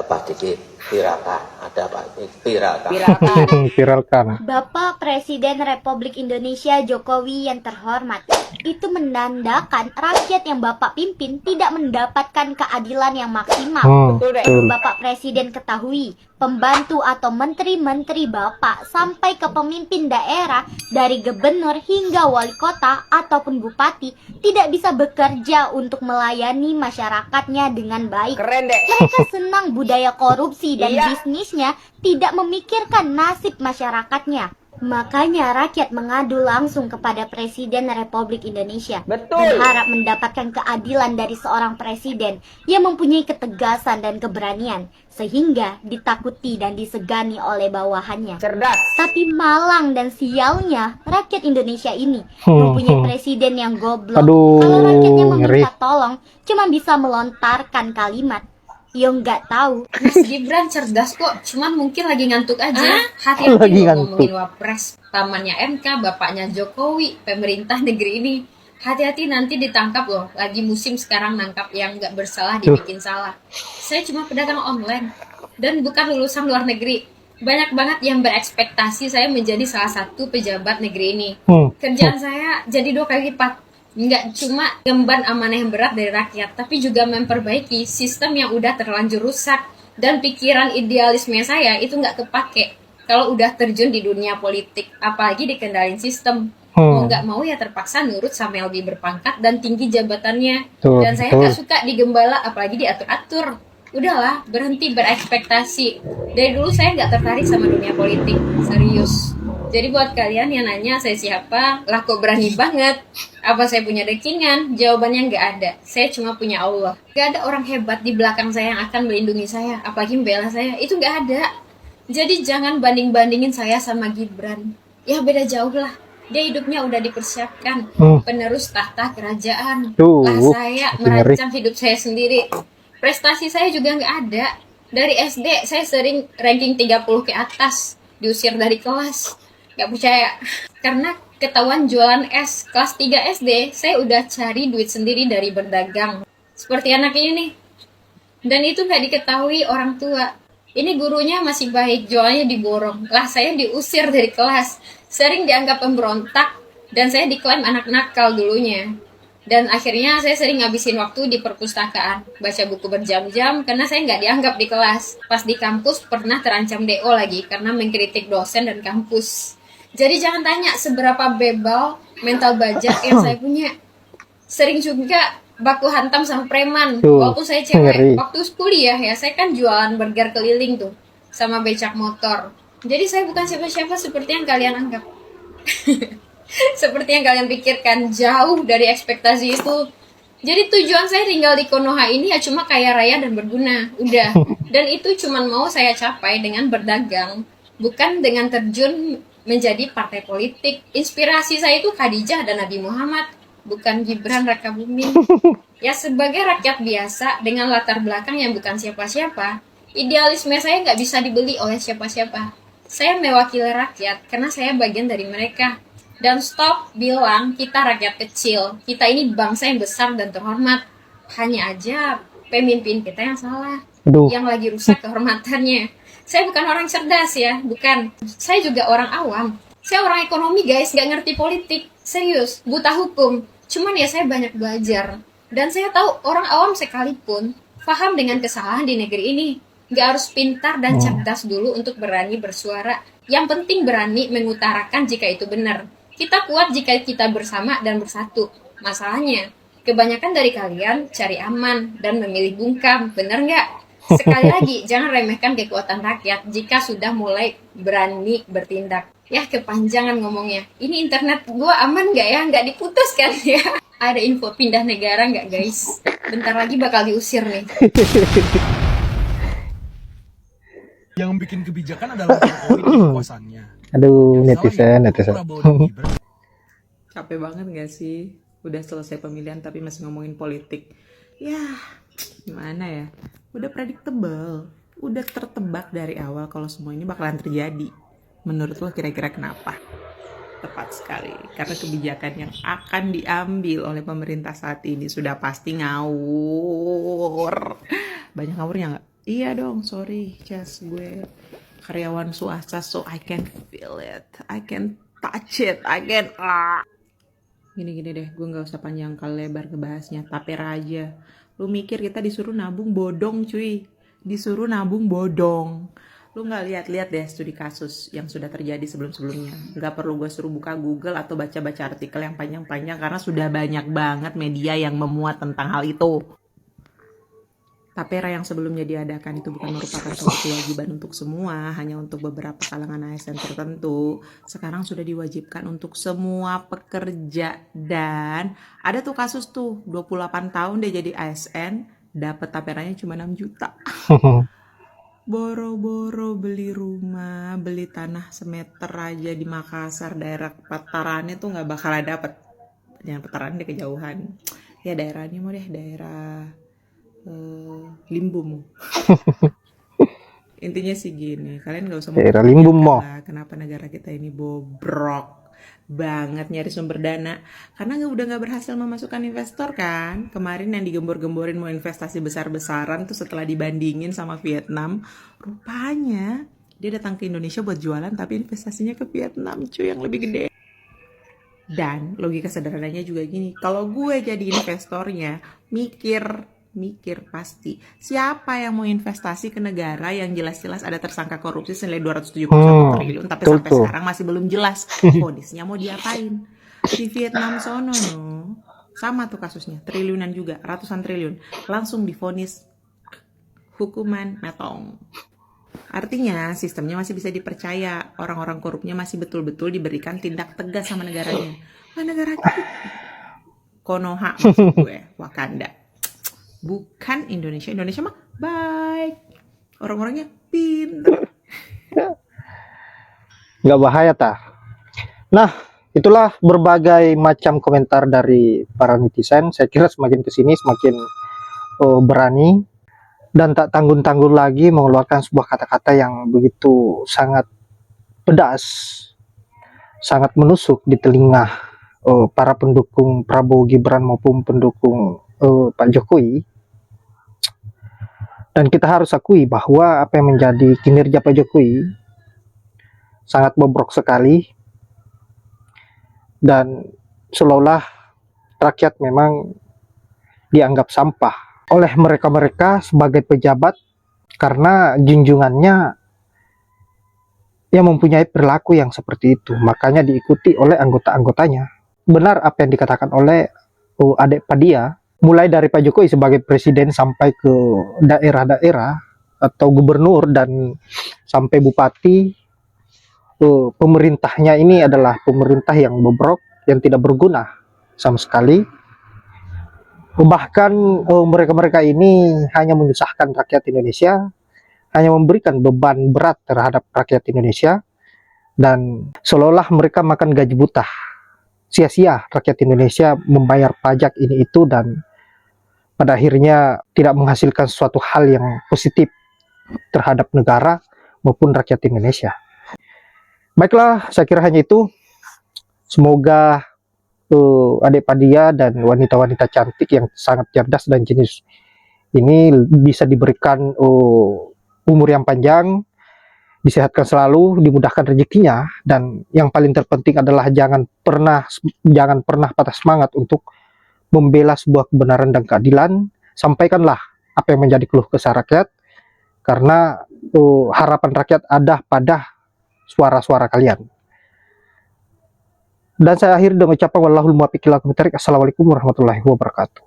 apa dikit viralkan. Viralkan. Bapak Presiden Republik Indonesia Jokowi yang terhormat, itu menandakan rakyat yang Bapak pimpin tidak mendapatkan keadilan yang maksimal. Perlu Bapak Presiden ketahui, pembantu atau menteri-menteri Bapak sampai ke pemimpin daerah dari gubernur hingga wali kota ataupun bupati tidak bisa bekerja untuk melayani masyarakatnya dengan baik. Keren deh. Mereka senang budaya korupsi dan bisnisnya tidak memikirkan nasib masyarakatnya. Makanya rakyat mengadu langsung kepada Presiden Republik Indonesia. Betul. Berharap mendapatkan keadilan dari seorang presiden yang mempunyai ketegasan dan keberanian, sehingga ditakuti dan disegani oleh bawahannya. Cerdas. Tapi malang dan sialnya rakyat Indonesia ini mempunyai presiden yang goblok. Aduh, Kalau rakyatnya meminta ngeri. tolong, cuma bisa melontarkan kalimat, "Yo nggak tahu." Mas Gibran cerdas kok, cuman mungkin lagi ngantuk aja. Hati-hati Lagi loh ngantuk. ngomongin wapres, pamannya MK, bapaknya Jokowi, pemerintah negeri ini. Hati-hati nanti ditangkap loh, lagi musim sekarang nangkap yang nggak bersalah dibikin salah. Saya cuma pedagang online dan bukan lulusan luar negeri. Banyak banget yang berekspektasi saya menjadi salah satu pejabat negeri ini. Kerjaan saya jadi 2 kali lipat. Nggak cuma ngemban amanah yang berat dari rakyat, tapi juga memperbaiki sistem yang udah terlanjur rusak. Dan pikiran idealisme saya itu nggak kepake kalau udah terjun di dunia politik, apalagi dikendalin sistem. Mau nggak mau ya terpaksa nurut sama yang lebih berpangkat dan tinggi jabatannya. Dan saya nggak suka digembala, apalagi diatur-atur. Udahlah, berhenti berekspektasi. Dari dulu saya nggak tertarik sama dunia politik, serius. Jadi buat kalian yang nanya saya siapa, lah kok berani banget. Apa saya punya backingan? Jawabannya nggak ada. Saya cuma punya Allah. Nggak ada orang hebat di belakang saya yang akan melindungi saya, apalagi membela saya. Itu nggak ada. Jadi jangan banding-bandingin saya sama Gibran. Ya beda jauh lah. Dia hidupnya udah dipersiapkan, penerus tahta kerajaan. Lah saya merancang hidup saya sendiri. Prestasi saya juga nggak ada. Dari SD saya sering ranking 30 ke atas, diusir dari kelas. Nggak percaya. Karena ketahuan jualan es kelas 3 SD, saya udah cari duit sendiri dari berdagang. Seperti anak ini nih. Dan itu nggak diketahui orang tua. Ini gurunya masih baik, jualannya diborong. Lah saya diusir dari kelas. Sering dianggap pemberontak, dan saya diklaim anak nakal dulunya. Dan akhirnya saya sering ngabisin waktu di perpustakaan, baca buku berjam-jam karena saya nggak dianggap di kelas. Pas di kampus pernah terancam DO lagi karena mengkritik dosen dan kampus. Jadi jangan tanya seberapa bebal mental bajak yang saya punya. Sering juga baku hantam sama preman. Waktu saya cewek, waktu kuliah ya, saya kan jualan burger keliling tuh sama becak motor. Jadi saya bukan siapa-siapa seperti yang kalian anggap. Seperti yang kalian pikirkan, jauh dari ekspektasi itu. Jadi tujuan saya tinggal di Konoha ini ya cuma kaya raya dan berguna, udah. Dan itu cuma mau saya capai dengan berdagang, bukan dengan terjun menjadi partai politik. Inspirasi saya itu Khadijah dan Nabi Muhammad, bukan Gibran Rakabuming. Ya sebagai rakyat biasa dengan latar belakang yang bukan siapa-siapa, idealisme saya nggak bisa dibeli oleh siapa-siapa. Saya mewakili rakyat karena saya bagian dari mereka. Dan stop bilang kita rakyat kecil, kita ini bangsa yang besar dan terhormat. Hanya aja pemimpin kita yang salah, yang lagi rusak kehormatannya. Saya bukan orang cerdas ya, bukan. Saya juga orang awam. Saya orang ekonomi guys, gak ngerti politik. Serius, buta hukum. Cuman ya saya banyak belajar. Dan saya tahu orang awam sekalipun paham dengan kesalahan di negeri ini. Gak harus pintar dan cerdas dulu untuk berani bersuara. Yang penting berani mengutarakan jika itu benar. Kita kuat jika kita bersama dan bersatu. Masalahnya, kebanyakan dari kalian cari aman dan memilih bungkam, bener nggak? Sekali lagi, jangan remehkan kekuatan rakyat jika sudah mulai berani bertindak. Ya, kepanjangan ngomongnya. Ini internet gua aman nggak ya? Nggak diputus kan ya? Ada info pindah negara nggak guys? Bentar lagi bakal diusir nih. Yang bikin kebijakan adalah Jokowi dan kekuasaannya. Aduh, netizen. Capek banget gak sih? Udah selesai pemilihan tapi masih ngomongin politik. Ya, gimana ya? Udah predictable. Udah tertebak dari awal kalau semua ini bakalan terjadi. Menurut lo kira-kira kenapa? Tepat sekali. Karena kebijakan yang akan diambil oleh pemerintah saat ini sudah pasti ngawur. Banyak ngawurnya gak? Iya dong, sorry, Cas, gue karyawan swasta, so I can feel it, I can touch it, I can Gini-gini deh, gue nggak usah panjang kali lebar ngebahasnya, tapera aja. Lu mikir kita disuruh nabung bodong, cuy, disuruh nabung bodong. Lu nggak lihat-lihat deh studi kasus yang sudah terjadi sebelum-sebelumnya. Nggak perlu gue suruh buka Google atau baca-baca artikel yang panjang-panjang karena sudah banyak banget media yang memuat tentang hal itu. Tapera yang sebelumnya diadakan itu bukan merupakan suatu kewajiban untuk semua, hanya untuk beberapa kalangan ASN tertentu. Sekarang sudah diwajibkan untuk semua pekerja. Dan ada tuh kasus tuh, 28 tahun dia jadi ASN, dapat taperanya cuma 6 juta. Boro-boro beli rumah, beli tanah semeter aja di Makassar, daerah petarannya tuh nggak bakal dapet. Jangan petaran deh, kejauhan. Ya daerahnya mau deh, daerah Limbum. Intinya sih gini, kalian gak usah Daerah Limbum mo. kenapa negara kita ini bobrok banget nyari sumber dana, karena udah gak berhasil memasukkan investor kan. Kemarin yang digembor-gemborin mau investasi besar-besaran tuh setelah dibandingin sama Vietnam, rupanya dia datang ke Indonesia buat jualan tapi investasinya ke Vietnam, cuy, yang lebih gede. Dan logika sederhananya juga gini, kalau gue jadi investornya, mikir pasti siapa yang mau investasi ke negara yang jelas-jelas ada tersangka korupsi senilai 271 triliun tapi sampai sekarang masih belum jelas vonisnya mau diapain. Di Vietnam sono no, sama tuh kasusnya, triliunan juga, ratusan triliun, langsung divonis hukuman matong. Artinya sistemnya masih bisa dipercaya, orang-orang korupnya masih betul-betul diberikan tindak tegas sama negaranya. Nah, negara kita Konoha maksud gue, Wakanda, bukan Indonesia. Indonesia mah baik, orang-orangnya pintar. Nggak bahaya tah. Nah, itulah berbagai macam komentar dari para netizen. Saya kira semakin kesini semakin berani dan tak tanggung-tanggung lagi mengeluarkan sebuah kata-kata yang begitu sangat pedas, sangat menusuk di telinga para pendukung Prabowo Gibran maupun pendukung Pak Jokowi. Dan kita harus akui bahwa apa yang menjadi kinerja Pak Jokowi sangat bobrok sekali, dan seolah-olah rakyat memang dianggap sampah oleh mereka-mereka sebagai pejabat karena junjungannya yang mempunyai perilaku yang seperti itu, makanya diikuti oleh anggota-anggotanya. Benar apa yang dikatakan oleh adik Padia, mulai dari Pak Jokowi sebagai presiden sampai ke daerah-daerah atau gubernur dan sampai bupati, pemerintahnya ini adalah pemerintah yang bobrok, yang tidak berguna sama sekali. Bahkan mereka-mereka ini hanya menyusahkan rakyat Indonesia, hanya memberikan beban berat terhadap rakyat Indonesia, dan seolah-olah mereka makan gaji buta. Sia-sia rakyat Indonesia membayar pajak ini itu dan pada akhirnya tidak menghasilkan suatu hal yang positif terhadap negara maupun rakyat Indonesia. Baiklah, saya kira hanya itu. Semoga adik Padia dan wanita-wanita cantik yang sangat cerdas dan jenius ini bisa diberikan umur yang panjang, disehatkan selalu, dimudahkan rezekinya, dan yang paling terpenting adalah jangan pernah patah semangat untuk membela sebuah kebenaran dan keadilan. Sampaikanlah apa yang menjadi keluh kesah rakyat, karena harapan rakyat ada pada suara-suara kalian. Dan saya akhiri dengan ucapan wallahul muwaffiq ila aqwamit thoriq. Assalamualaikum warahmatullahi wabarakatuh.